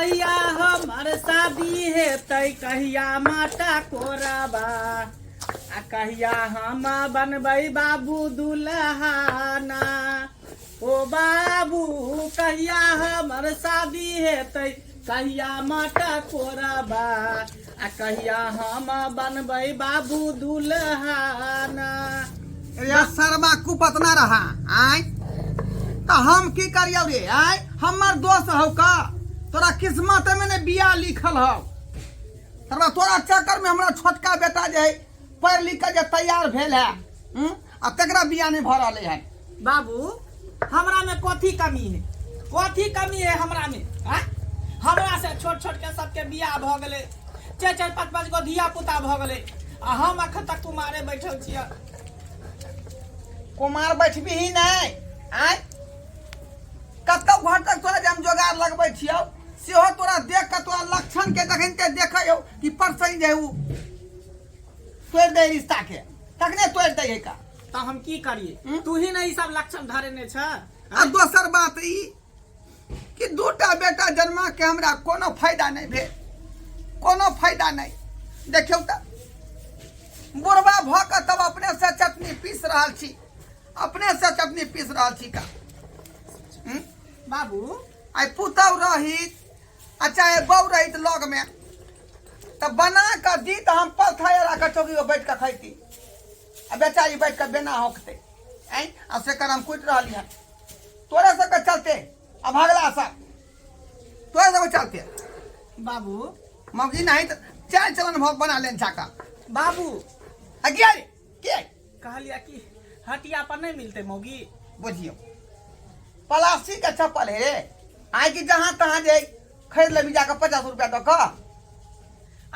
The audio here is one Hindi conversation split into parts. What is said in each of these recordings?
कहिया हमर शादी है तय कहिया माता कोराबा आ कहिया हम बनबै बाबू दुल्हाना ओ बाबू कहिया हमर शादी है तय कहिया माता कोराबा आ कहिया हम बनबै बाबू दुल्हाना। शर्मा कुपत ना रहा आय तो हम की करियो रे आय हमर दोस्त हो का तोरा किस्मत में ने बिया लिखल हो तोरा चक्कर में हमरा छोटका बेटा जे है पढ़ लिख के जे तैयार भेल है आ तकरा बिया नहीं भर रहे है। बाबू हमरा में कथी कमी है हमरा में हमरा से छोट छोट के सबके बियाह भ गेले 4-4-5-5 गो धिया पुता भ गेले आ हम अखन तक कुमारे बैठल छियै। कुमार बैठबी ही नहीं आय कतौ घर तक तोरा हम जोगाड़ लगबै छियौ सेहो तोरा देख के तोरा लक्षण के देखन के देखै कि परसई जे उ तोड़ दे रिश्ता के तकने तोड़ दे का तो हम की करिए तू ही नहीं सब लक्षण धरेने छ। आ दोसर बात ई कि दूटा बेटा जन्मा के हमरा कोनो फायदा नहीं भेल कोनो फायदा नहीं। देखियो त बुढ़वा भ के तब अपने से चटनी पीस रहल छी का बाबू आई पुतौ रहित आ चाहे बहू रहित लग में तो बना के दी तो हम पलथाया के चौकी पर बैठ के खैती आ बेचारी बैठ के बेना होकते आ से कर हम कुट रहली है तोरे सबके चलते अब अगला सब तोरे सबके चलते बाबू मौगी नहीं तो चार चलन भोग बना लेन छाका बाबू अगिया रे के कहलिया कि हटिया पर नहीं मिलते मौगी बुझियो प्लास्टिक का चप्पल है रे आय कि जहाँ तहाँ जे खरीद लेबी जाकर 50 रुपया दो का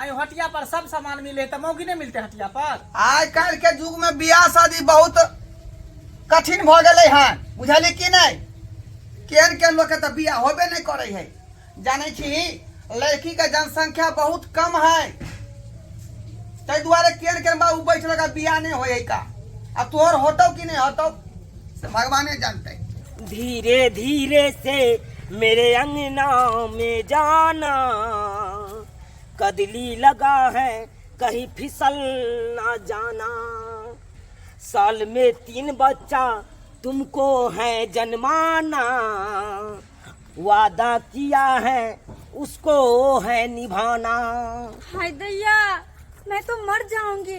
आई हटिया पर सब सामान मिले तो मौगी नहीं मिलते हटिया पर। आज कल के युग में बियाह शादी बहुत कठिन भ गए हैं बुझली कि नहीं केहन लोग के तो बियाह होबे नहीं करे है जाने छी लड़की के जनसंख्या बहुत कम है तै दुआरे केहन बाबू बैठ लगा बियाह नहीं होए का अब तोहर होतो कि नहीं होतो से भगवाने जानते। धीरे धीरे से मेरे अंगना में जाना कदली लगा है कहीं फिसल ना जाना साल में 3 बच्चा तुमको है जन्माना वादा किया है उसको है निभाना। हाय दैया मैं तो मर जाऊंगी।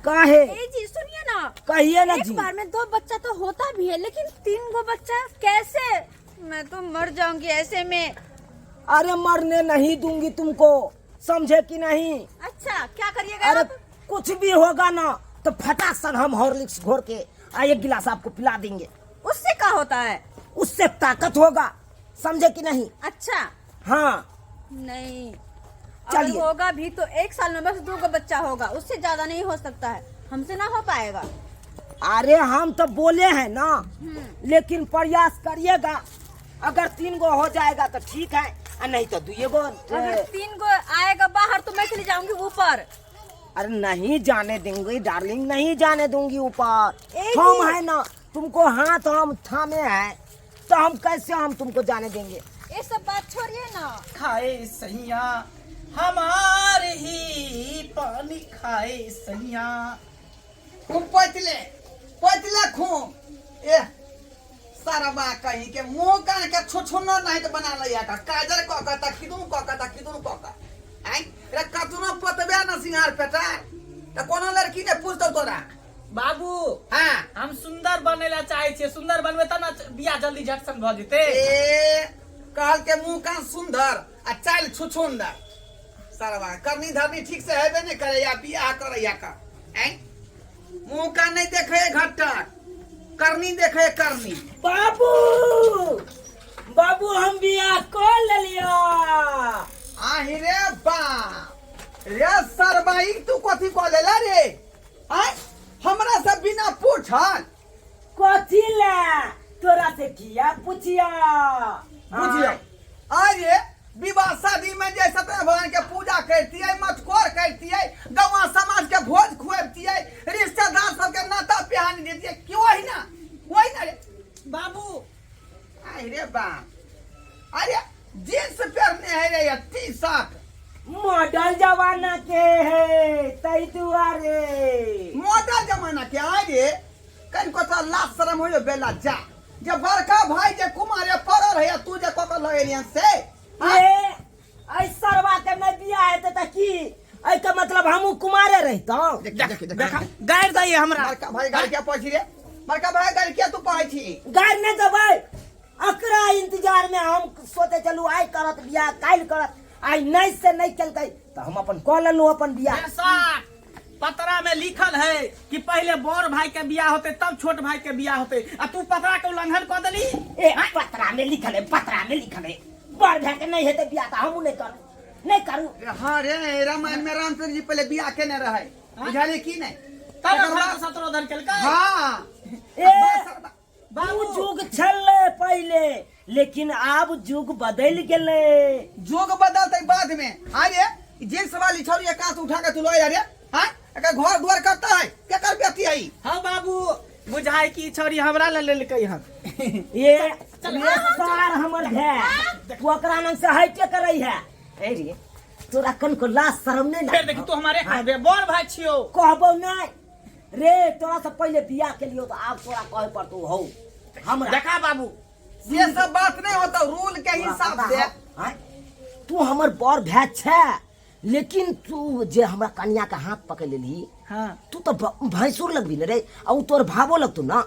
काहे? जी सुनिए ना कहिए ना जी। एक बार में 2 बच्चा तो होता भी है लेकिन 3 गो बच्चा कैसे? मैं तो मर जाऊंगी ऐसे में। अरे मरने नहीं दूंगी तुमको समझे कि नहीं। अच्छा क्या करिएगा? अरे कुछ भी होगा ना तो फटाक सन हम हॉर्लिक्स घोर के 1 गिलास आपको पिला देंगे। उससे क्या होता है? उससे ताकत होगा समझे कि नहीं। अच्छा हाँ नहीं चलिए। होगा भी तो 1 साल में बस 2 गो बच्चा होगा उससे ज्यादा नहीं हो सकता है हमसे ना हो पाएगा। अरे हम तो बोले हैं ना लेकिन प्रयास करिएगा अगर 3 गो हो जाएगा तो ठीक है और नहीं तो 2 गो। अगर 3 गो आएगा बाहर तो मैं चली जाऊंगी ऊपर। अरे नहीं जाने देंगे डार्लिंग नहीं जाने दूंगी ऊपर। हम है ना तुमको हाथ हम थामे हैं तो हम कैसे हम तुमको जाने देंगे। ये सब बात छोड़िए ना। खाए सैया हमारे ही पानी खाए सैया खूब पतले खूब ए सारा बा कहीं के मुंह कान के छुछुनो नहीं तो बना लिया का काजर को कहता किदुन को आई रे कतुनो पतबे ना सिंगार पेटा तो कोनो लड़की ने पूछतो तोरा बाबू हां हम सुंदर बनेला चाहे छे सुंदर बनबे त ना बियाह जल्दी झटसन भ जेते। ए कहल के मुंह कान सुंदर आ चाल छुछुंदर सारा बा करनी धरनी ठीक से हेबे नहीं करे या बियाह करे या का आई मुंह कान नहीं देखे घट्टा करनी देखे करनी। बाबू बाबू हम बियाह कर ले लिया। आहि रे बा रे सरबाई तू कथी को लेला रे आय हमरा से बिना पूछल कथी ले तोरा से किया पूछिया बुझियो अरे विवाह शादी में जे सत्यनारायण भगवान के पूजा करती है मटकोर करती है गौवा समाज के भोज खुआती है रिश्तेदार सबके नाता पिहानी देती है क्यों है ना वही ना रे बाबू अरे बा अरे जींस पहनने है रे, टी शर्ट मॉडल जमाना के है तई दुआरे। मॉडल जमाना के आए रे, कन को तो लाज शरम हो बेला जा। जब बड़का भाई जे कुमारे पड़ल है, तू जे कोको लगेलियन से ए ऐ सरवा के में बिया है त की ऐ का मतलब हमू कुमारे रहता। देखा गाड़ दई हमरा। बड़का भाई गाड़ी क्या पहुंची रे? बड़का भाई गाड़ी क्या तू पाई छी? गाड़ ने दबै अकरा इंतजार में हम सोते चलू आई करत बिया काल करत, आई नहीं से नहीं चलते तो हम अपन कॉल लो अपन बिया। ऐसा पतरा में लिखल है कि पहले बड़ भाई के बियाह होते तब छोट भाई के बियाह होते, आ तू पतरा के उल्लंघन कर देली। ए पत्रा में लिखल है, पत्रा में लिखल है बड़ भाई के नहीं हेते बिया त हमू नहीं करू। हां रे, रामायण में रामचंद्र जी पहले बियाह केने रहे, बुझाली की नहीं? तब शत्रुधन केलकै। हां ए बाबू जुग छले पहले, लेकिन अब जुग बदल गेले। जोग बदलते बाद में। अरे जींस वाली छौरी का उठा के तू लो रे, हां एका घर द्वार करता है के कर बेटी आई। हां बाबू बुझाई की छोरी हमरा ले लेलकै हन। ये सार हमर है तू ओकरा नाम से हटे करई है। ए रे तोरा कन को लाज शरम नहीं फिर देखी तू हमारे बड़ भाई छियो। कहबो नहीं रे, तोरा से पहले बियाह के लियो तो अब तोरा कहे पर तू हो हमरा। देखा बाबू ये सब बात नहीं होता, रूल के हिसाब से। हां तू हमर बड़ भाई छे, लेकिन तू जे हमरा कन्या का हाथ पकड़ लेली, हां तू तो भैंसुर लगबी न रे, और तोर भावो लगतू ना।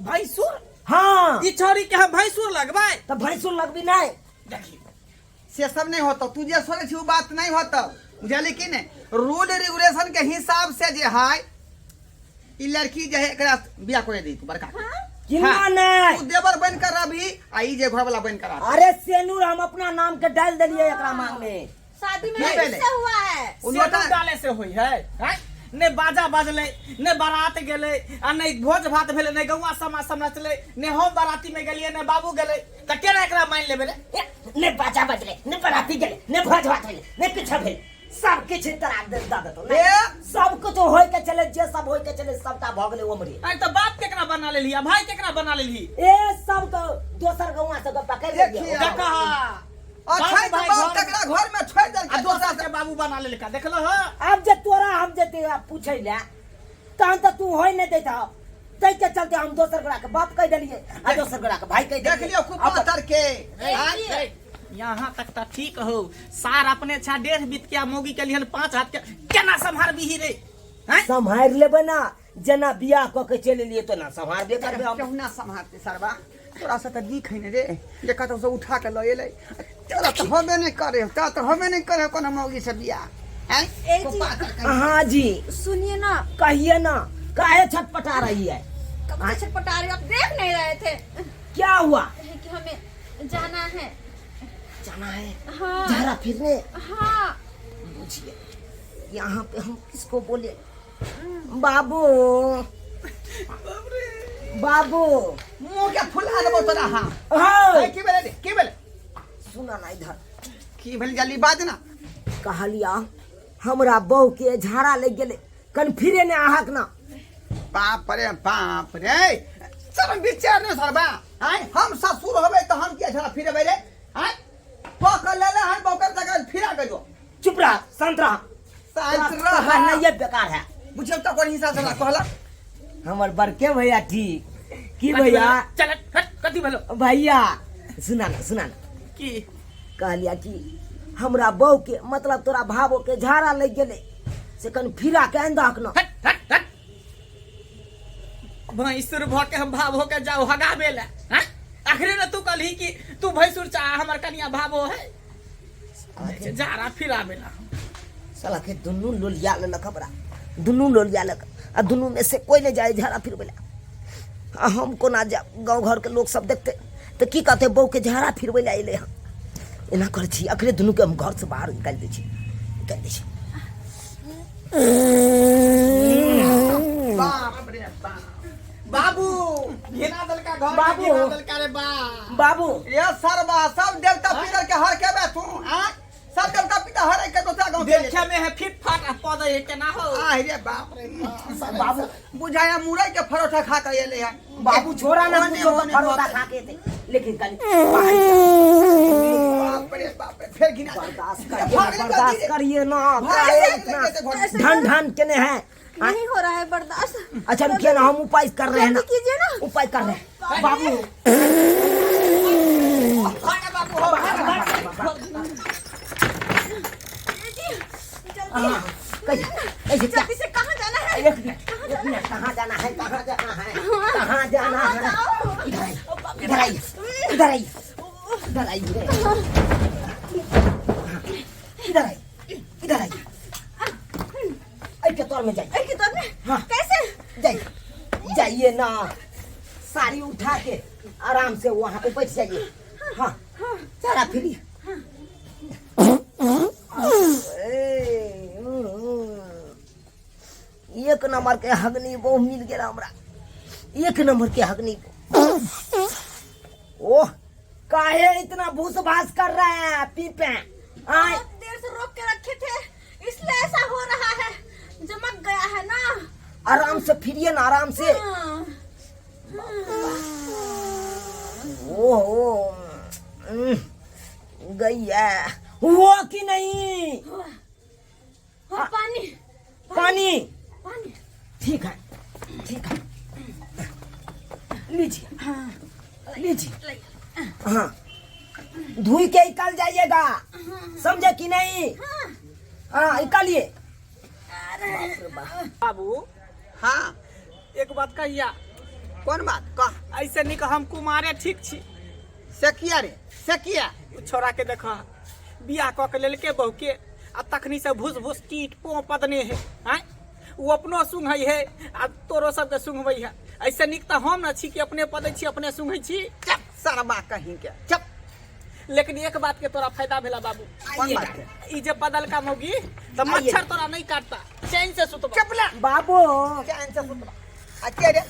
भैंसुर? हां ई छोरी के हम भैंसुर लगबै तो भैंसुर लगबी नहीं। देखी से सब नहीं होता, तू जे सोचे छी वो बात नहीं होता, बुझाली की नहीं? रूल रेगुलेशन के हिसाब से जे है ई लड़की जे है एकरा बियाह करे दी तू बड़का। किन्ना हाँ, नहीं तू देवर बन कर अभी आई जे घर वाला बन कर आ। अरे सेनूर हम अपना नाम के डाल दिलिए एकरा मांग में। शादी में नहीं पहले। किससे हुआ है? उन्हें डाले से होई है, हैं? ने बाजा बाजले, ने बारात गेले, आ ने भोज भात भेले, ने गौवा समाज सब नचले, ने हम बाराती में गेलिए, ने बाबू गेले, त केना एकरा मान लेबे रे? ने बाजा बजले, ने बराती गेले, ने भोज भात भेले, ने किछ भेल, सब किछ तरह दे दतो ए सब कुछ होय के चले, जे सब होय के चले सबटा भ गेले ओमरे। आई त बाप केकरा बना लेली, आ भाई केकरा बना लेली? ए सब तो दोसर गौवा से पकड़ देखिए, लिया। देखा अच्छा तो बाप तकरा घर में छोड़ दे आ दोसर के बाबू बना लेलका, देखलो ह? अब जे तोरा हम जे ते पूछै ले तहन त तू होय नहीं देता, तै के चलते हम दोसर गोरा के बाप कह देलिए, आ दोसर गोरा के भाई कह देलिए। देख लियो खूब पातर के। यहाँ तक तो ठीक हो, सार अपने छा 1.5 बीत के मोगी के लिए 5 हाथ के केना संभार भी रे? हैं? संभार लेबे ना, जना बियाह क के चले लिए तो ना संभार दे करबे हम। केहू ना संभालते सरवा, तोरा से तो दिख है रे, जे कतौ से उठा के ल एले, तोरा तो हबे नहीं करे, ता तो हबे नहीं करे कोनो मौगी से बियाह। हैं? ए जी। हाँ जी सुनिए ना, कहिए ना, काहे छटपटा रही है? कब से छटपटा रही हो? आप देख नहीं रहे थे क्या हुआ? कि हमें जाना है? जाना है हाँ। जरा फिरने। हाँ बुझिए यहाँ पे हम किसको बोले? बाबू बाबू मुंह के फुला देबो तोरा। हां हाँ की बेले की बेले सुना ना इधर की भेल जल्दी बाज ना। कहलिया हमरा बहू के झाड़ा लग गेले, कन फिरे ने आहक ना। बाप रे सब विचार ने सरबा। हैं? हम ससुर होबे तो हम के झरा फिरबे रे? हैं? पकड़ ले हम बकर जगह फिरा गयो। चुप रह, शांत रह। शांत कहना रह, ये बेकार है। बुझे तो कोन हिसाब से ना कहला। हमर बड़के भैया ठीक की भैया? चल हट, कथी भेलो? भैया सुना ना की कहलिया कि हमरा बहू के मतलब तोरा भावो के झाड़ा लग गेले से कन फिरा के अंदक ना। हट हट हट, भैंसुर भ के हम भाव हो के जाओ हगाबे ले। हैं? आखिर न तू कहली कि तू भैंसुर चाह हमर कनिया भावो है, जारा फिराबे ला। साला के दुन्नू लोलिया ले खबरा, दुन्नू लोलिया ले, आ दुन्नू में से कोई नहीं जाए झाड़ा फिरबे ला। आ हम कोना जा, गांव घर के लोग सब देखते तो की कहते बहू के झाड़ा फिरबे ला अइले हम। एना करे छी अखरे दुन्नू के हम घर से बाहर निकाल दे छी। बाप रे बाप। बाबू घेरा दल का घर, बाबू। घेरा दल का रे बा। बाबू ये सरबा सब देवता पितर के हर के बे तू। हैं? सब देवता पितर हर के दोसरा गांव के देखे में है फिट फाट पौधे है केना हो? आ रे बाप रे बाप। बाबू बुझाया मुरई के परोठा खा के एले हैं। बाबू छोड़ा ना होने, कुछो होने, परोठा होने। खा के थे, लेकिन कल बाप बाप रे बाप रे, फिर गिना बर्दाश्त करिए ना, काहे इतना ढन ढन केने हैं? नहीं हो रहा है बर्दाश्त। अच्छा रुकिए ना, हम उपाय कर रहे हैं ना, जल्दी कीजिए ना। उपाय कर रहे हैं बाबू। कैसे क्या? जल्दी से कहाँ जाना है? एक मिनट, कहाँ जाना है? कहाँ जाना है? कहाँ जाना है? इधर आइए, इधर आइए, इधर आइए, इधर आइए, इधर आइए, इधर आइए। के तौर में जाइए। के तौर में? हाँ। कैसे? जाइए, जाइए ना, साड़ी उठा के आराम से वहाँ पे बैठ जाइए। हाँ, चला फिरिए। एक नंबर के हगनी वो मिल गया हमरा, एक नंबर के हगनी वो। ओह, काहे इतना भूस भास कर रहे हैं पीपे? बहुत देर से रोक के रखे थे, इसलिए ऐसा हो रहा है, जमक गया है ना। आराम से फिरिए ना, आराम से। ओह, गई है वो कि नहीं? हाँ, पानी पानी पानी। ठीक है, ठीक है, लीजिए, लीजिए। हाँ, धुई के निकल जाइएगा, समझे कि नहीं? हाँ, निकालिए। बाबू हाँ, एक बात कहिया, कौन बात कह? ऐसे नहीं हम कुमारे ठीक छी। से किया रे, से किया? उ छोरा के देखा बियाह कऽ के लेलके बहू के, आ तखनी से भूस भूस कीट पो पदने है। हैं, वो अपनो सुंघै है आ तोरो सबके सुंघबै है। ऐसे निक तो हम न छी कि अपने पदै छी अपने सुंघै छी। चप सरबा कहीं के, चप। लेकिन एक बात के तोरा फायदा भेला बाबू, कौन बात के? ई जे पदल का मौगी तो मच्छर तोरा नहीं काटता, चैन से सुतबा। चपला बाबू, चैन से सुतबा। अच्छा रे,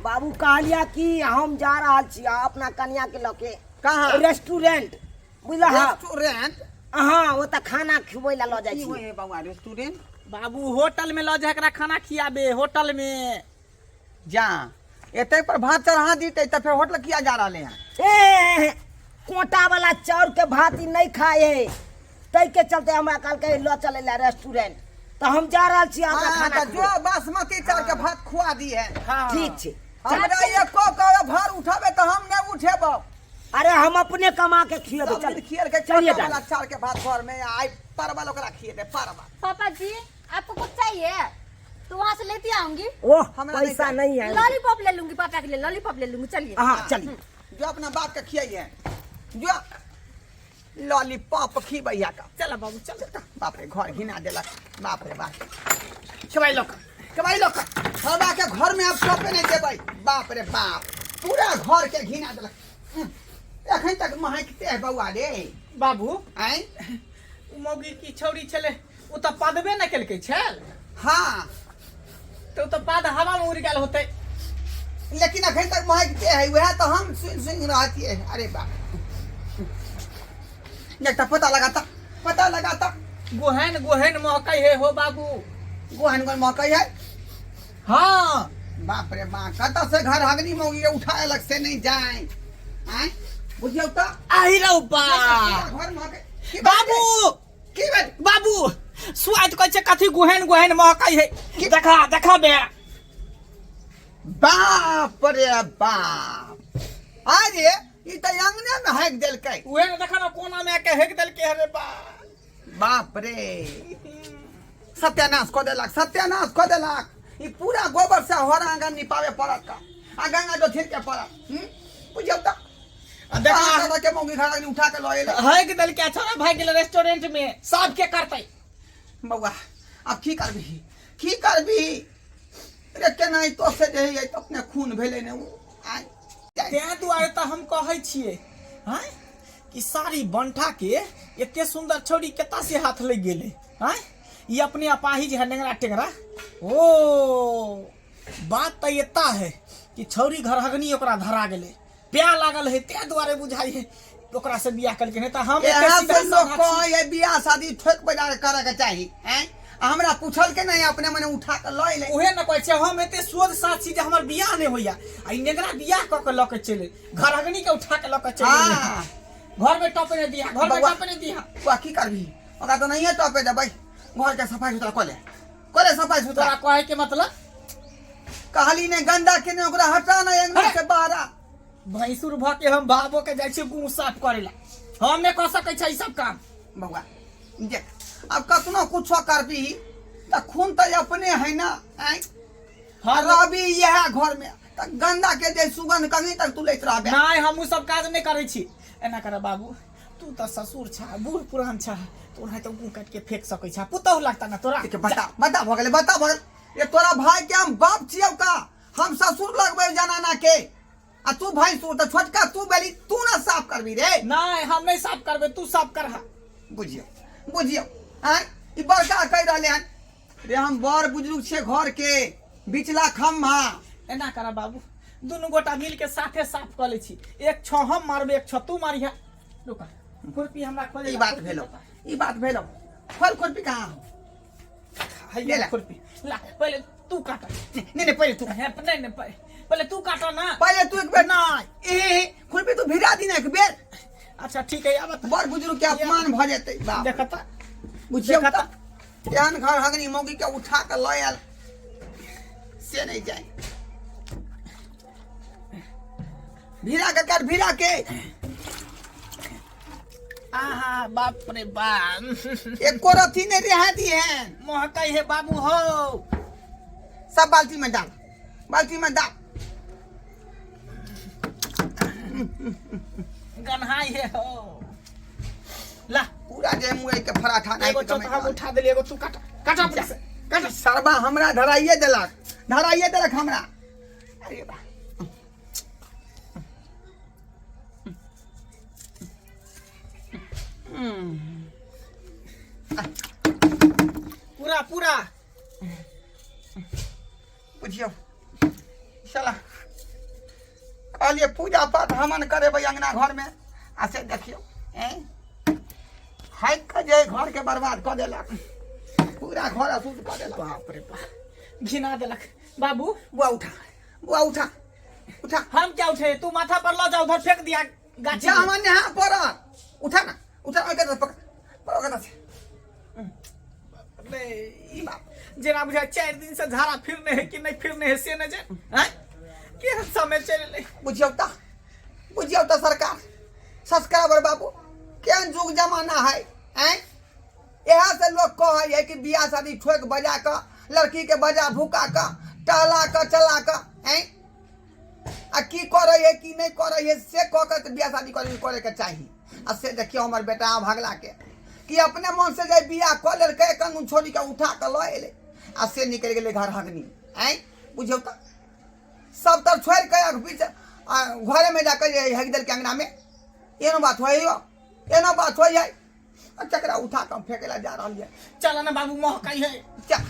बाबू कहलिया कि हम जा रहा छी अपना कन्या के लके कहाँ? रेस्टोरेंट, बुझला? रेस्टोरेंट? हाँ, वो तो खाना खुबै ला लो जाय की छी। होय बाबा रेस्टोरेंट? बाबू होटल में लऽ जा एकरा खाना खियाबे, होटल में। जा एते पर भात चढ़ा दीते तो फिर होटल किया जा रहा है? ए, कोटा वाला चाउर के भात ही नहीं खाए है, तै के चलते हमरा कल के लो चले ला रेस्टोरेंट, तो हम जा रहा छी अपना हाँ, खाना तो जो बासमती चावल के भात खुआ दी है। हाँ। ठीक छै। हमरा ये को भार उठाबे तो हम नहीं उठेबो। अरे हम अपने कमा के खिएबे, सब चल दिन खियल के चलिए चलिए वाला जा। चावल के भात घर में आई परवल ओकरा खिए दे परवल। पापा जी, आपको कुछ चाहिए तो वहाँ से लेती आऊंगी। ओह, हमरा पैसा नहीं है। लॉलीपॉप ले लूंगी, पापा के लिए लॉलीपॉप ले लूंगी। चलिए। हाँ, चलिए। जो अपना बाप के खियाइए, जो लॉलीपॉप खी भैया का। चल बाबू चल। बाप रे, घर घिना देलक, बाप रे बाप। खिवाई लोग कमाई लोग हवा के घर में आप सोपे नहीं देबै, बाप रे बाप, पूरा घर के घिना देलक। एखन तक महकते है बउआ रे। बाबू, आय उ मौगी की छौरी छले, उ तो पदबे न केलकै छल, हाँ, तो पाद हवा में उड़ गेल होते। लेकिन अखन तक महकते है, वह तो हम सुन रहती है। अरे बाप, एक पता लगाता गोहन गोहन महकै है हो बाबू। गोहन गोहन मकई है। हाँ, बाप रे बाप, कत से घर हगनी मौगी के उठाए अलग से नहीं जाए। आय बुझियो तो आई रौ बा। घर महकै। बाबू की बात? बाबू, स्वाद कहै छै कथी गोहन गोहन महकै है। देखा देखा बे। बाप रे बाप, अरे ई तो अंगने में हक देलकै। उहे न देखा ना कोना में के हेक देलकै रे बा। बाप रे, सत्यानाश को देलक, सत्यानाश को देलक। ई पूरा गोबर से हरा आंगन निपावे पड़त का, आ गंगा जो थिर के पड़त। बुझियो तो देखा के मौगी घर आगनी उठा के लए ले। हेक देलकै, छोरा भाग गेल रेस्टोरेंट में, सब के करतै। बउआ अब की करबी, की करबी रे? केना ई तो से जे तो अपने खून भेले ने। आय तें दुआरे तो हम कहै छियै, हैं, कि सारी बंठा के एते सुंदर छौरी केता से हाथ लग गेले। हैं, ये अपने अपाहिज है नेंगरा टेंगरा। ओ बात तो एता है कि छौरी घर हगनी ओकरा धरा गेले, प्यार लागल है, ते दुआरे बुझाई है ओकरा से बियाह करके। नहीं तो हम एहा से लोग को ये बियाह शादी ठोक बजा के करे के चाहिए। हैं, हमरा पूछल के नहीं, अपने मने उठा के लए ले। उहे न कहै छै हम एते सोच साथ छी जे हमर बियाह नहीं होइया, आ ई नेंगरा बियाह क के ल के चले, घर हगनी के उठा के ल के चले। हाँ, घर में टॉपे नहीं दिया, घर में बउआ। टॉपे नहीं दिया। तू की करबी ओकरा तो नहीं है टॉपे दे भाई घर के सफाई सुथरा करे सफाई तोरा सुथरा कहे के मतलब कहली ने गंदा के ने ओकरा हटा ना अंगना से बाहर भैंसुर भ के हम बाबो के जाइ छी मुंह साफ करेला, हम नहीं कर सकै छै ई सब काम। बउआ जे अब कतनो कुछो करबी त खून त अपने है ना आय हाँ रहबी यह घर में त गंदा के जे सुगंध कहीं तक तू लैत रहबे नहीं, हम उ सब काज नहीं करै छी। एना कर बाबू, तू तो ससुर छा, बूढ़ पुरान छा, तोरा तो मुंह काट के फेंक सकै छा, पुतहु लगता ना तोरा। बता भ गेलै बता भ गेलै ये तोरा भाई के हम बाप छियौ का हम ससुर लगबै जनाना के आ तू भाई सु त छोटका तू बेली तू ना साफ करबी रे नहीं, हम नहीं साफ करबे, तू साफ कर। बुझियो आय ई बड़का कह रहले हन रे हम बड़ बुजुर्ग छे घर के बिचला खम्हा एना कर बाबू, दुनू गोटा मिल के साथे साफ कर ले छी। एक छ हम मारबे, एक छ तू मारिहा। रुक, खुरपी हमरा खोजे। ई बात भेलो खोल खुरपी कहाँ हो ले ला। खुरपी ला, पहले तू काट। नहीं पहले तू नहीं, पहले तू काटो ना। पहले तू एक बेर नहीं, ए खुरपी तू भिड़ा दी ना एक बेर अच्छा ठीक है, अब बड़ बुजुर्ग के अपमान भ जेतै बाप देखता बुझियो देखता। एहन घर हगनी मौगी के उठा के लय आयल से नहीं जाए भिड़ा के आहा बाप रे बाप, एको रथी नहीं रहा दी है महकाई है बाबू हो। सब बाल्टी में डाल गन्हाई है हो। ला, पूरा जे मुए के पराठा नहीं एगो के चौथा हम उठा देली, एगो तू काट काट अपने से। कट सरबा हमरा धराइए देलक हमरा अरे बा पूरा बुझियो चला कहलिए पूजा पाठ हमन करे अंगना घर में आ से देखियो हाइक के जे घर के बर्बाद कर देलक पूरा घर अशुद्ध कर देलक बाप रे बाप, घिना देलक। बाबू बुआ उठा हम क्या उठे, तू माथा पर ला जा, उधर फेंक दिया गाछी जा में। हमन यहाँ पर उठा ओके पकड़ से अरे, जेना बुझा 4 दिन से झाड़ा फिरने है कि नहीं फिरने है से न जे हैं के समय चले। बुझियो त सरकार सब्सक्राइबर बाबू केहन जुग जमाना है यहाँ से लोग कहे है कि बियाह शादी ठोक बजा कर लड़की के बजा भूका कर टहला कर चला कर आ की करे है कि नहीं करे है से कह कर बियाह शादी करे के चाहिए। आ से देखियो हमर बेटा भगला के कि अपने मन से जाए बियाह कर लेल के कानून छोड़ी के उठा के ल एले आ से निकल गेले घर हगनी बुझियो त सब तर छोड़ के बीच घरे में जाकर हग दिल के अंगना में एनो बात हो जाए चकरा उठा के फेंकेला जा रहा है। चल ना बाबू, महकाई है। चल